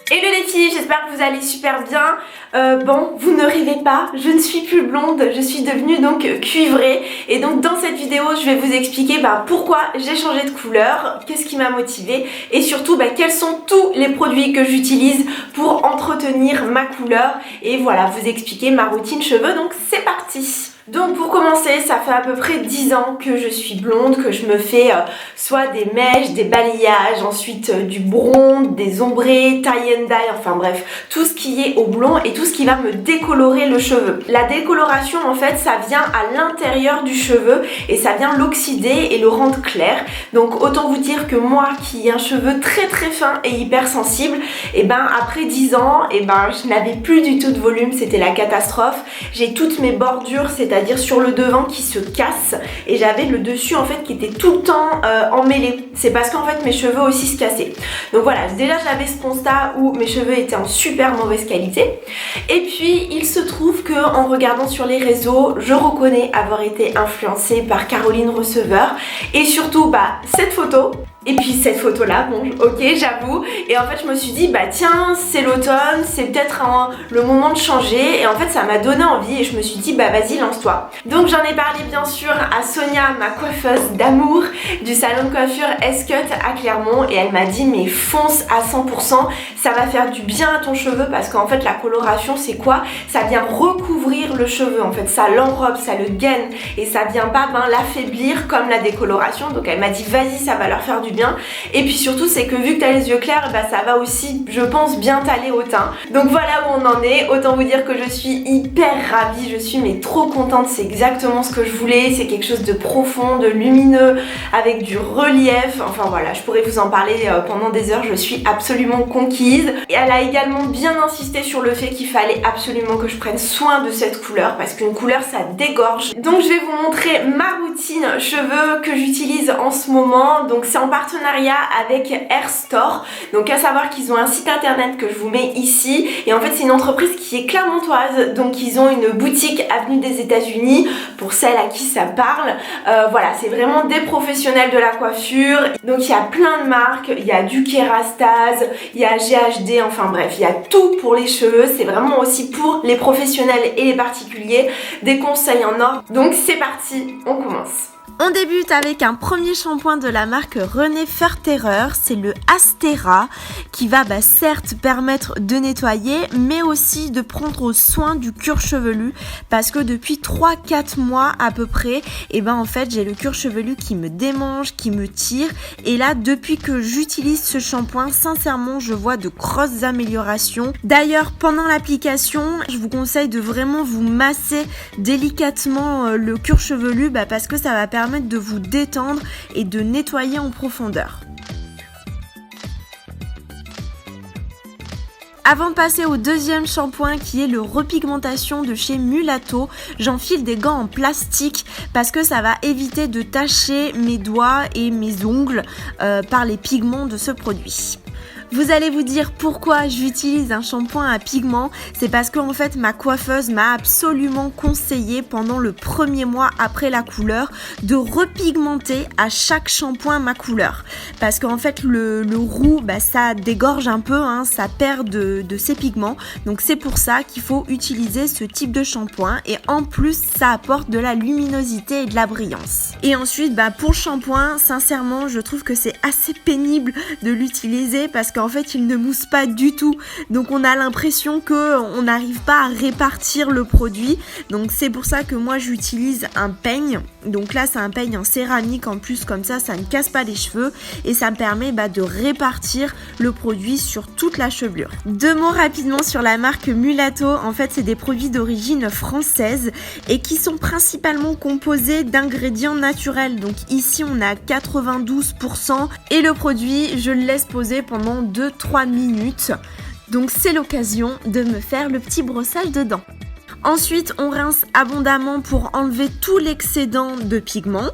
Hello les filles, j'espère que vous allez super bien. Bon, vous ne rêvez pas, je ne suis plus blonde, je suis devenue donc cuivrée. Et donc dans cette vidéo, je vais vous expliquer pourquoi j'ai changé de couleur, qu'est-ce qui m'a motivée et surtout quels sont tous les produits que j'utilise pour entretenir ma couleur. Et voilà, vous expliquer ma routine cheveux, donc c'est parti. Donc pour commencer, ça fait à peu près 10 ans que je suis blonde, que je me fais soit des mèches, des balayages, ensuite du blond, des ombrés, tie and dye, enfin bref, tout ce qui est au blond et tout ce qui va me décolorer le cheveu. La décoloration en fait, ça vient à l'intérieur du cheveu et ça vient l'oxyder et le rendre clair. Donc autant vous dire que moi qui ai un cheveu très très fin et hypersensible, après 10 ans, je n'avais plus du tout de volume, c'était la catastrophe. J'ai toutes mes bordures, c'est-à-dire sur le devant qui se casse et j'avais le dessus en fait qui était tout le temps emmêlé. C'est parce qu'en fait mes cheveux aussi se cassaient. Donc voilà, déjà j'avais ce constat où mes cheveux étaient en super mauvaise qualité. Et puis il se trouve que en regardant sur les réseaux, je reconnais avoir été influencée par Caroline Receveur et surtout cette photo. Et puis cette photo là, bon ok j'avoue, et en fait je me suis dit tiens c'est l'automne, c'est peut-être le moment de changer, et en fait ça m'a donné envie et je me suis dit vas-y lance-toi. Donc j'en ai parlé bien sûr à Sonia, ma coiffeuse d'amour du salon de coiffure S-Cut à Clermont, et elle m'a dit mais fonce à 100%, ça va faire du bien à ton cheveu parce qu'en fait la coloration c'est quoi? Ça vient recouvrir le cheveu en fait, ça l'enrobe, ça le gaine et ça vient pas l'affaiblir comme la décoloration. Donc elle m'a dit vas-y ça va leur faire du bien. Et puis surtout c'est que vu que t'as les yeux clairs, ça va aussi je pense bien t'aller au teint. Donc voilà où on en est, autant vous dire que je suis hyper ravie, je suis trop contente, c'est exactement ce que je voulais, c'est quelque chose de profond, de lumineux, avec du relief, enfin voilà, je pourrais vous en parler pendant des heures, je suis absolument conquise. Et elle a également bien insisté sur le fait qu'il fallait absolument que je prenne soin de cette couleur, parce qu'une couleur ça dégorge. Donc je vais vous montrer ma routine cheveux que j'utilise en ce moment, donc c'est en partenariat avec Air Store, donc à savoir qu'ils ont un site internet que je vous mets ici, et en fait c'est une entreprise qui est clermontoise, donc ils ont une boutique avenue des États-Unis pour celles à qui ça parle. Voilà, c'est vraiment des professionnels de la coiffure, donc il y a plein de marques, il y a du Kérastase, il y a GHD, enfin bref, il y a tout pour les cheveux, c'est vraiment aussi pour les professionnels et les particuliers, des conseils en or. Donc c'est parti, on commence. On débute avec un premier shampoing de la marque René Ferterer, c'est le Astera, qui va certes permettre de nettoyer, mais aussi de prendre soin du cuir chevelu, parce que depuis 3-4 mois à peu près, en fait j'ai le cuir chevelu qui me démange, qui me tire, et là depuis que j'utilise ce shampoing, sincèrement je vois de grosses améliorations. D'ailleurs pendant l'application, je vous conseille de vraiment vous masser délicatement le cuir chevelu, parce que ça va permettre de vous détendre et de nettoyer en profondeur. Avant de passer au deuxième shampoing qui est le repigmentation de chez Mulato, j'enfile des gants en plastique parce que ça va éviter de tacher mes doigts et mes ongles par les pigments de ce produit. Vous allez vous dire pourquoi j'utilise un shampoing à pigments, c'est parce qu'en fait ma coiffeuse m'a absolument conseillé pendant le premier mois après la couleur de repigmenter à chaque shampoing ma couleur. Parce qu'en fait le roux ça dégorge un peu, ça perd de ses pigments, donc c'est pour ça qu'il faut utiliser ce type de shampoing et en plus ça apporte de la luminosité et de la brillance. Et ensuite pour le shampoing, sincèrement je trouve que c'est assez pénible de l'utiliser parce qu'en fait il ne mousse pas du tout, donc on a l'impression qu'on n'arrive pas à répartir le produit, donc c'est pour ça que moi j'utilise un peigne. Donc là c'est un peigne en céramique en plus, comme ça ne casse pas les cheveux et ça me permet de répartir le produit sur toute la chevelure. Deux mots rapidement sur la marque Mulato, en fait c'est des produits d'origine française et qui sont principalement composés d'ingrédients naturels, donc ici on a 92% et le produit je le laisse poser pendant 2-3 minutes, donc c'est l'occasion de me faire le petit brossage de dents. Ensuite on rince abondamment pour enlever tout l'excédent de pigments.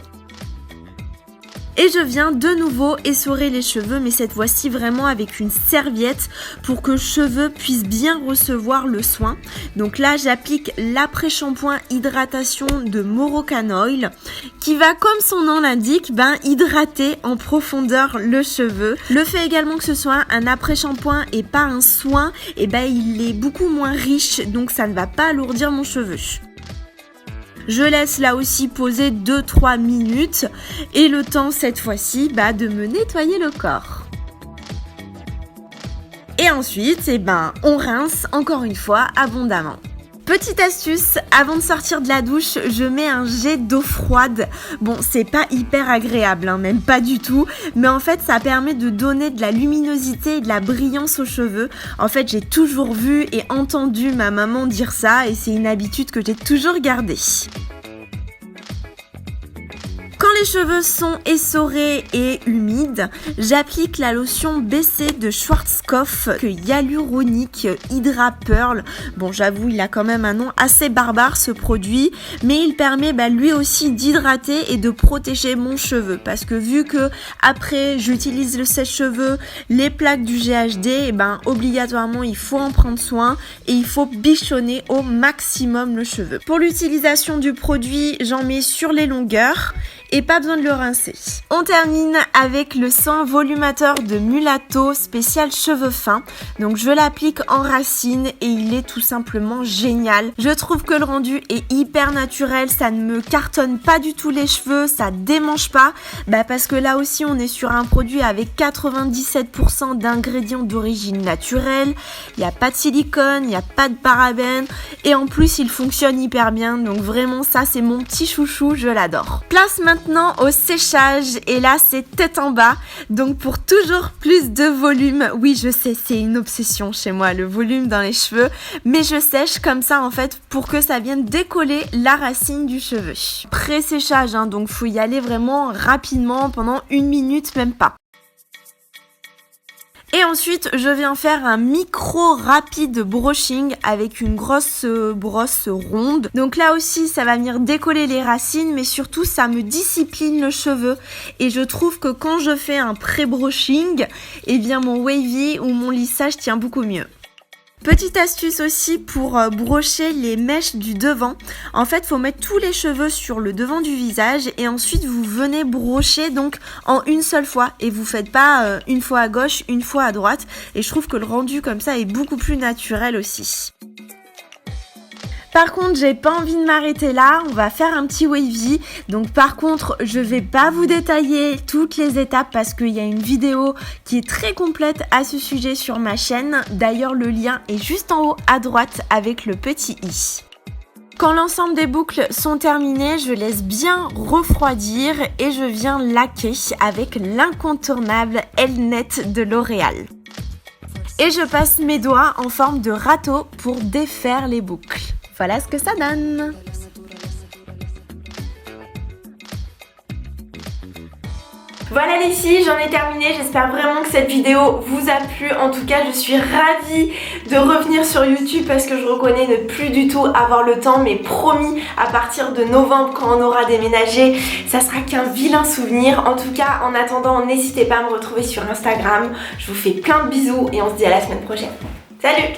Et je viens de nouveau essorer les cheveux, mais cette fois-ci vraiment avec une serviette pour que le cheveu puisse bien recevoir le soin. Donc là, j'applique l'après-shampoing hydratation de Moroccan Oil qui va, comme son nom l'indique, hydrater en profondeur le cheveu. Le fait également que ce soit un après-shampoing et pas un soin, il est beaucoup moins riche, donc ça ne va pas alourdir mon cheveu. Je laisse là aussi poser 2-3 minutes et le temps cette fois-ci de me nettoyer le corps. Et ensuite, on rince encore une fois abondamment. Petite astuce, avant de sortir de la douche, je mets un jet d'eau froide. Bon, c'est pas hyper agréable, même pas du tout, mais en fait, ça permet de donner de la luminosité et de la brillance aux cheveux. En fait, j'ai toujours vu et entendu ma maman dire ça et c'est une habitude que j'ai toujours gardée. Quand les cheveux sont essorés et humides, j'applique la lotion BC de Schwarzkopf Hyaluronic Hydra Pearl. Bon, j'avoue, il a quand même un nom assez barbare ce produit, mais il permet lui aussi d'hydrater et de protéger mon cheveu. Parce que vu que après j'utilise le sèche-cheveux, les plaques du GHD, obligatoirement il faut en prendre soin et il faut bichonner au maximum le cheveu. Pour l'utilisation du produit, j'en mets sur les longueurs et pas besoin de le rincer. On termine avec le soin volumateur de Mulatto spécial cheveux fins. Donc je l'applique en racine et il est tout simplement génial. Je trouve que le rendu est hyper naturel, ça ne me cartonne pas du tout les cheveux, ça démange pas. Parce que là aussi on est sur un produit avec 97% d'ingrédients d'origine naturelle. Il n'y a pas de silicone, il n'y a pas de parabènes et en plus il fonctionne hyper bien. Donc vraiment ça c'est mon petit chouchou, je l'adore. Place maintenant au séchage et là c'est tête en bas, donc pour toujours plus de volume. Oui, je sais, c'est une obsession chez moi le volume dans les cheveux, mais je sèche comme ça en fait pour que ça vienne décoller la racine du cheveu. Pré-séchage, donc faut y aller vraiment rapidement pendant 1 minute, même pas. Et ensuite, je viens faire un micro rapide brushing avec une grosse brosse ronde. Donc là aussi, ça va venir décoller les racines, mais surtout, ça me discipline le cheveu. Et je trouve que quand je fais un pré-brushing, mon wavy ou mon lissage tient beaucoup mieux. Petite astuce aussi pour brocher les mèches du devant. En fait, faut mettre tous les cheveux sur le devant du visage et ensuite vous venez brocher donc en une seule fois et vous faites pas une fois à gauche, une fois à droite. Et je trouve que le rendu comme ça est beaucoup plus naturel aussi. Par contre, j'ai pas envie de m'arrêter là, on va faire un petit wavy. Donc par contre, je vais pas vous détailler toutes les étapes parce qu'il y a une vidéo qui est très complète à ce sujet sur ma chaîne. D'ailleurs, le lien est juste en haut à droite avec le petit i. Quand l'ensemble des boucles sont terminées, je laisse bien refroidir et je viens laquer avec l'incontournable Elnet de L'Oréal. Et je passe mes doigts en forme de râteau pour défaire les boucles. Voilà ce que ça donne. Voilà les filles, j'en ai terminé, j'espère vraiment que cette vidéo vous a plu. En tout cas, je suis ravie de revenir sur YouTube parce que je reconnais ne plus du tout avoir le temps, mais promis, à partir de novembre quand on aura déménagé, ça sera qu'un vilain souvenir. En tout cas, en attendant, n'hésitez pas à me retrouver sur Instagram. Je vous fais plein de bisous et on se dit à la semaine prochaine. Salut!